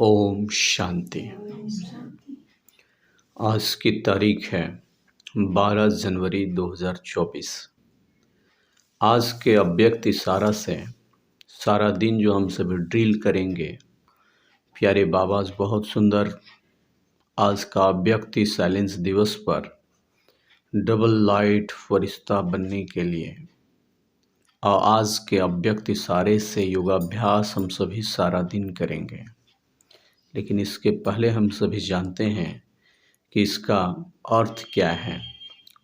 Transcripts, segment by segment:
ओम शांति। आज की तारीख है 12 जनवरी 2024। आज के अव्यक्त इशारा से सारा दिन जो हम सभी ड्रिल करेंगे, प्यारे बाबा बहुत सुंदर आज का अव्यक्त साइलेंस दिवस पर डबल लाइट फरिश्ता बनने के लिए और आज के अव्यक्त इशारे से योगाभ्यास हम सभी सारा दिन करेंगे। लेकिन इसके पहले हम सभी जानते हैं कि इसका अर्थ क्या है।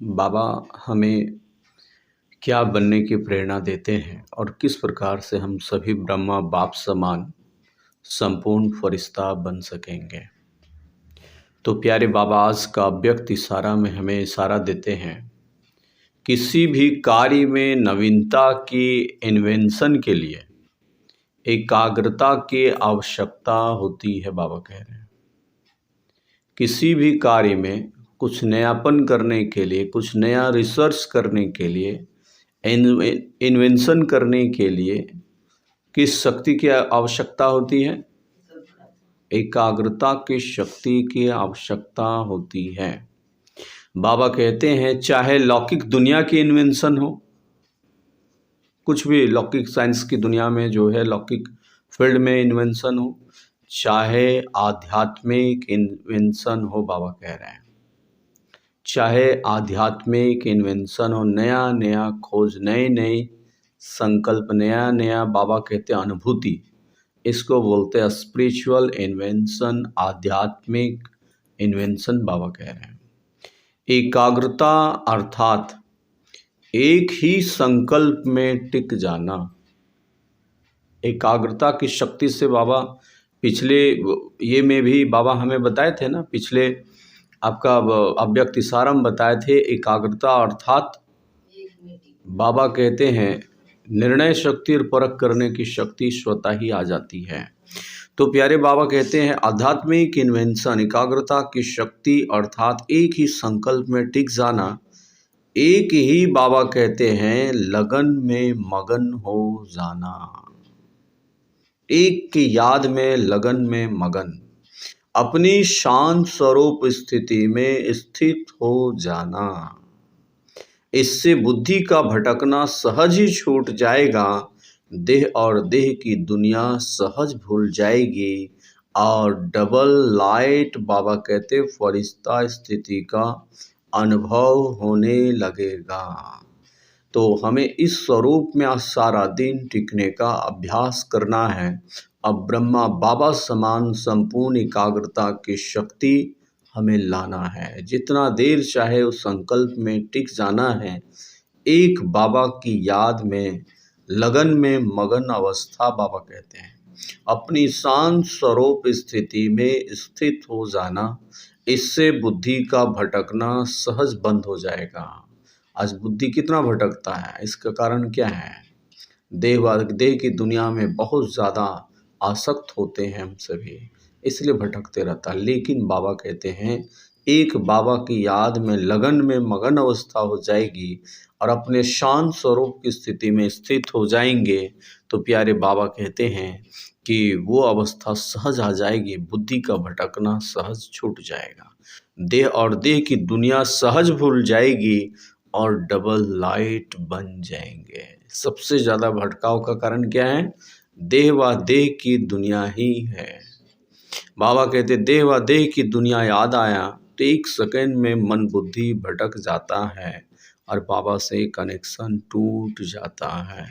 बाबा हमें क्या बनने की प्रेरणा देते हैं और किस प्रकार से हम सभी ब्रह्मा बाप समान संपूर्ण फरिश्ता बन सकेंगे। तो प्यारे बाबा आज का अव्यक्त इशारा में हमें इशारा देते हैं, किसी भी कार्य में नवीनता की इन्वेंशन के लिए एकाग्रता की आवश्यकता होती है। बाबा कह रहे हैं किसी भी कार्य में कुछ नयापन करने के लिए, कुछ नया रिसर्च करने के लिए, इन्वेंशन करने के लिए किस शक्ति की आवश्यकता होती है? एकाग्रता की शक्ति की आवश्यकता होती है। बाबा कहते हैं चाहे लौकिक दुनिया की इन्वेंशन हो, कुछ भी लौकिक साइंस की दुनिया में जो है लौकिक फील्ड में इन्वेंशन हो, चाहे आध्यात्मिक इन्वेंशन हो, बाबा कह रहे हैं चाहे आध्यात्मिक इन्वेंशन हो, नया नया खोज, नए नए संकल्प, नया नया बाबा कहते हैं अनुभूति, इसको बोलते हैं स्पिरिचुअल इन्वेंशन, आध्यात्मिक इन्वेंशन। बाबा कह रहे हैं एकाग्रता अर्थात एक ही संकल्प में टिक जाना। एकाग्रता की शक्ति से बाबा पिछले ये में भी बाबा हमें बताए थे ना, पिछले आपका अव्यक्त इशारा में बताए थे एकाग्रता अर्थात बाबा कहते हैं निर्णय शक्ति और परख करने की शक्ति स्वतः ही आ जाती है। तो प्यारे बाबा कहते हैं आध्यात्मिक इन्वेंशन, एकाग्रता की शक्ति अर्थात एक ही संकल्प में टिक जाना, एक ही बाबा कहते हैं लगन में मगन हो जाना, एक की याद में लगन में मगन, अपनी शांत स्वरूप स्थिति में स्थित हो जाना। इससे बुद्धि का भटकना सहज ही छूट जाएगा, देह और देह की दुनिया सहज भूल जाएगी और डबल लाइट बाबा कहते फरिश्ता स्थिति का अनुभव होने लगेगा। तो हमें इस स्वरूप में आज सारा दिन टिकने का अभ्यास करना है। अब ब्रह्मा बाबा समान संपूर्ण एकाग्रता की शक्ति हमें लाना है। जितना देर चाहे उस संकल्प में टिक जाना है, एक बाबा की याद में लगन में मगन अवस्था बाबा कहते हैं, अपनी शांत स्वरूप स्थिति में स्थित हो जाना। इससे बुद्धि का भटकना सहज बंद हो जाएगा। आज बुद्धि कितना भटकता है, इसका कारण क्या है? देह की दुनिया में बहुत ज़्यादा आसक्त होते हैं हम सभी, इसलिए भटकते रहता है। लेकिन बाबा कहते हैं एक बाबा की याद में लगन में मगन अवस्था हो जाएगी और अपने शांत स्वरूप की स्थिति में स्थित हो जाएंगे, तो प्यारे बाबा कहते हैं कि वो अवस्था सहज आ जाएगी, बुद्धि का भटकना सहज छूट जाएगा, देह और देह की दुनिया सहज भूल जाएगी और डबल लाइट बन जाएंगे। सबसे ज़्यादा भटकाव का कारण क्या है? देह व देह की दुनिया ही है। बाबा कहते देह व देह की दुनिया याद आया तो एक सेकंड में मन बुद्धि भटक जाता है और बाबा से कनेक्शन टूट जाता है।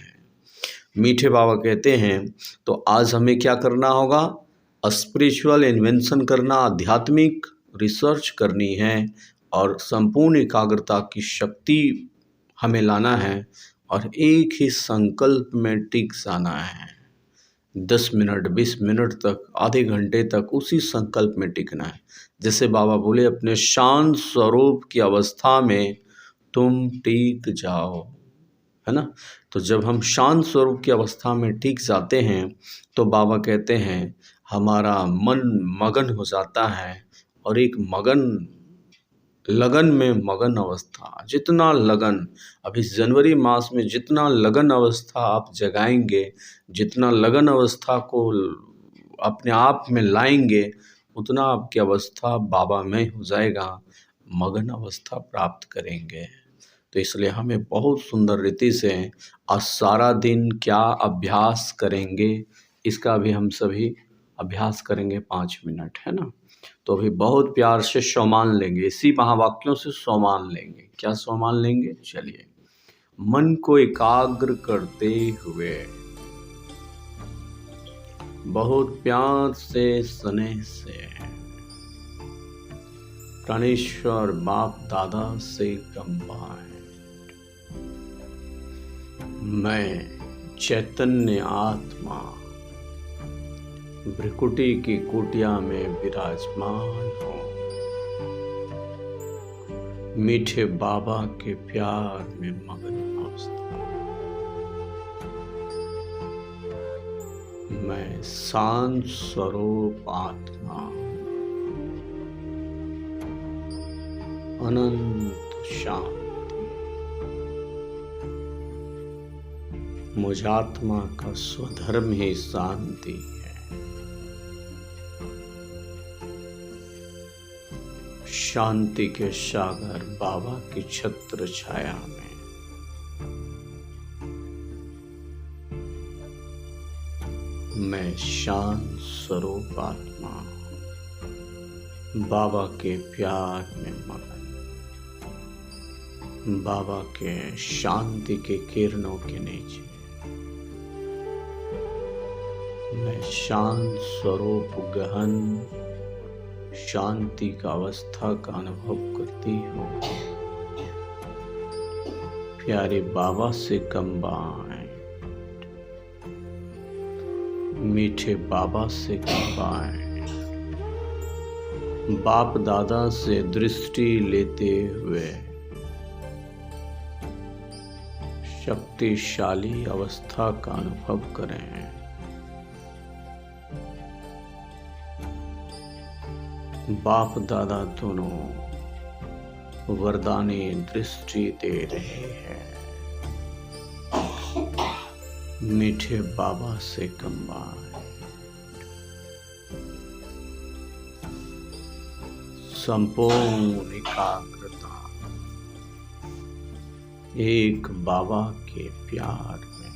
मीठे बाबा कहते हैं तो आज हमें क्या करना होगा? स्पिरिचुअल इन्वेंशन करना, आध्यात्मिक रिसर्च करनी है और संपूर्ण एकाग्रता की शक्ति हमें लाना है और एक ही संकल्प में टिक जाना है। 10 मिनट 20 मिनट तक, आधे घंटे तक उसी संकल्प में टिकना है। जैसे बाबा बोले अपने शांत स्वरूप की अवस्था में तुम टिक जाओ, है ना। तो जब हम शांत स्वरूप की अवस्था में टिक जाते हैं तो बाबा कहते हैं हमारा मन मगन हो जाता है और एक लगन में मगन अवस्था, जितना लगन अभी जनवरी मास में जितना लगन अवस्था आप जगाएंगे, जितना लगन अवस्था को अपने आप में लाएंगे उतना आपकी अवस्था बाबा में हो जाएगा, मगन अवस्था प्राप्त करेंगे। तो इसलिए हमें बहुत सुंदर रीति से आज सारा दिन क्या अभ्यास करेंगे, इसका भी हम सभी अभ्यास करेंगे 5 मिनट, है ना। तो अभी बहुत प्यार से सोमान लेंगे, इसी महावाक्यों से सोमान लेंगे। क्या सोमान लेंगे? चलिए, मन को एकाग्र करते हुए बहुत प्यार से स्नेह से प्राणेश्वर बाप दादा से कंबाइंड मैं चैतन्य आत्मा भ्रिकुटी की कुटिया में विराजमान हूँ, मीठे बाबा के प्यार में मगन अवस्था। मैं शांत स्वरूप आत्मा, अनंत शांति। मुझ आत्मा का स्वधर्म ही शांति है। शांति के सागर बाबा की छत्र छाया में मैं शांत स्वरूप आत्मा, बाबा के प्यार में मगन, बाबा के शांति के किरणों के नीचे मैं शांत स्वरूप गहन शांति का अवस्था का अनुभव करती हूँ। प्यारे बाबा से कंबाइंड, मीठे बाबा से कंबाइंड, बाप दादा से दृष्टि लेते हुए शक्तिशाली अवस्था का अनुभव करें। बाप दादा दोनों वरदानी दृष्टि दे रहे हैं। मीठे बाबा से कंबाइंड, संपूर्ण एकाग्रता एक बाबा के प्यार में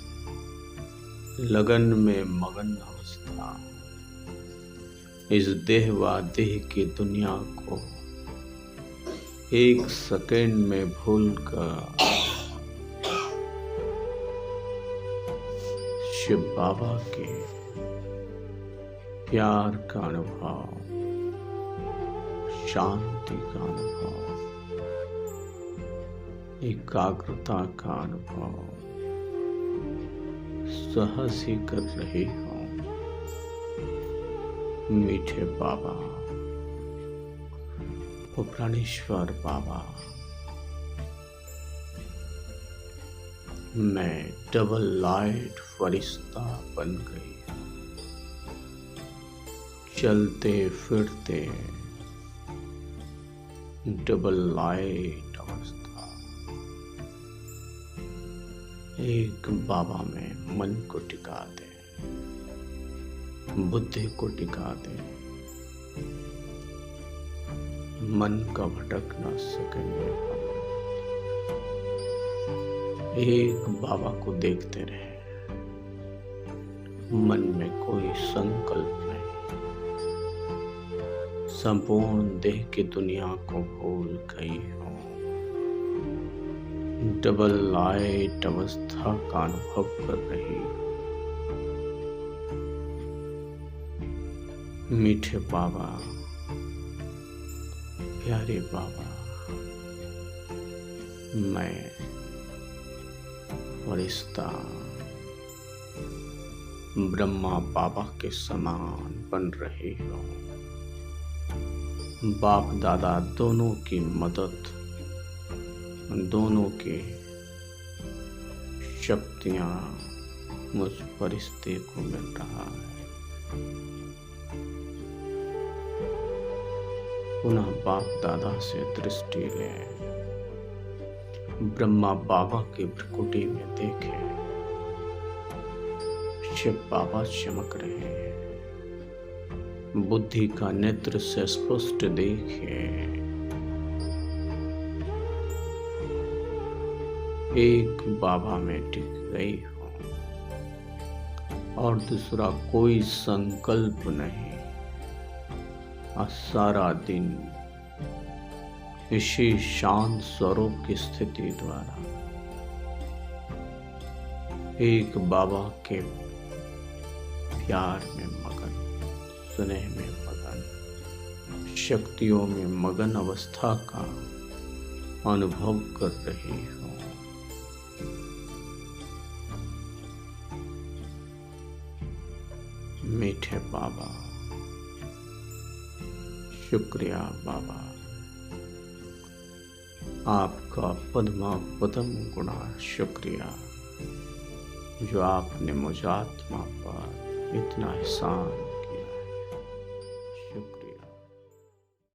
लगन में मगन अवस्था। इस देह व देह की दुनिया को एक सेकंड में भूलकर शिव बाबा के प्यार का अनुभव, शांति का अनुभव, एकाग्रता का अनुभव सहज ही कर रही हूँ। मीठे बाबा, वो प्राणेश्वर बाबा, मैं डबल लाइट फरिश्ता बन गई। चलते फिरते डबल लाइट अवस्था। एक बाबा में मन को टिका दे, बुद्धि को टिका दे, मन का भटक न सकेंगे। एक बाबा को देखते रहे, मन में कोई संकल्प नहीं, संपूर्ण देह की दुनिया को भूल गई हो। डबल लाइट अवस्था का अनुभव कर रही हो। मीठे बाबा, प्यारे बाबा, मैं फरिश्ता ब्रह्मा बाबा के समान बन रही हूँ। बाप दादा दोनों की मदद, दोनों की शक्तियाँ मुझ फरिश्ते को मिल रहा है। पुनः बाप दादा से दृष्टि लें, ब्रह्मा बाबा की भ्रिकुटी में देखें, शिव बाबा चमक रहे हैं। बुद्धि का नेत्र से स्पष्ट देखे। एक बाबा में टिक गई हो और दूसरा कोई संकल्प नहीं, और सारा दिन इसी शांत स्वरूप की स्थिति द्वारा एक बाबा के प्यार में मगन, स्नेह में मगन, शक्तियों में मगन अवस्था का अनुभव कर रही हो। मीठे बाबा, शुक्रिया बाबा, आपका पद्मा पदम गुणा शुक्रिया, जो आपने मुझ आत्मा पर इतना एहसान